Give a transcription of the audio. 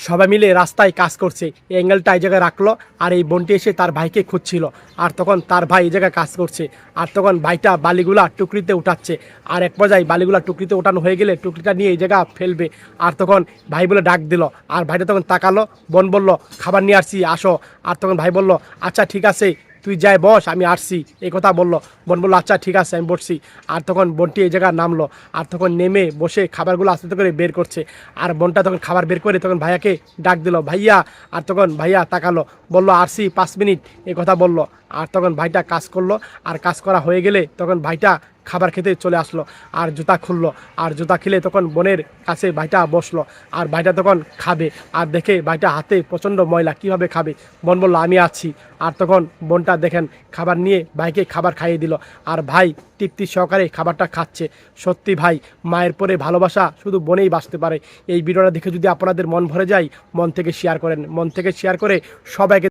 সবাই মিলে রাস্তায় কাজ করছে, এই অ্যাঙ্গেলটা এই জায়গায় রাখলো। আর এই বোনটি এসে তার ভাইকে খুঁজছিল। আর তখন তার ভাই এই জায়গায় কাজ করছে। আর তখন ভাইটা বালিগুলা টুকরিতে উঠাচ্ছে। আর এক পর্যায়ে বালিগুলা টুকরিতে উঠানো হয়ে গেলে টুকরিটা নিয়ে এই জায়গা ফেলবে। আর তখন ভাই বলে ডাক দিল। আর ভাইটা তখন তাকালো। বোন বলল, খাবার নিয়ে আসছি, আসো। আর তখন ভাই বলল, আচ্ছা ঠিক আছে, তুই যাই বস, আমি আসছি, এই কথা বললো। বোন বললো, আচ্ছা ঠিক আছে, আমি বসছি। আর তখন বোনটি এই জায়গায় নামলো। আর তখন নেমে বসে খাবারগুলো আস্তে আস্তে করে বের করছে। আর বোনটা তখন খাবার বের করে তখন ভাইয়াকে ডাক দিল, ভাইয়া। আর তখন ভাইয়া তাকালো, বললো, আসছি 5 মিনিট, এই কথা বললো। আর তখন ভাইটা কাজ করলো। আর কাজ করা হয়ে গেলে তখন ভাইটা খাবার খেতে চলে আসলো। আর জুতা খুললো। আর জুতা খুলে তখন বোনের কাছে ভাইটা বসলো। আর ভাইটা তখন খাবে। আর দেখে ভাইটা হাতে প্রচণ্ড ময়লা, কীভাবে খাবে। বোন বললো, আমি আছি। আর তখন বোনটা দেখেন খাবার নিয়ে ভাইকে খাবার খাইয়ে দিল। আর ভাই তৃপ্তি সহকারে খাবারটা খাচ্ছে। সত্যি ভাই, মায়ের পরে ভালোবাসা শুধু বোনেই বাঁচতে পারে। এই ভিডিওটা দেখে যদি আপনাদের মন ভরে যায়, মন থেকে শেয়ার করেন, মন থেকে শেয়ার করে সবাইকে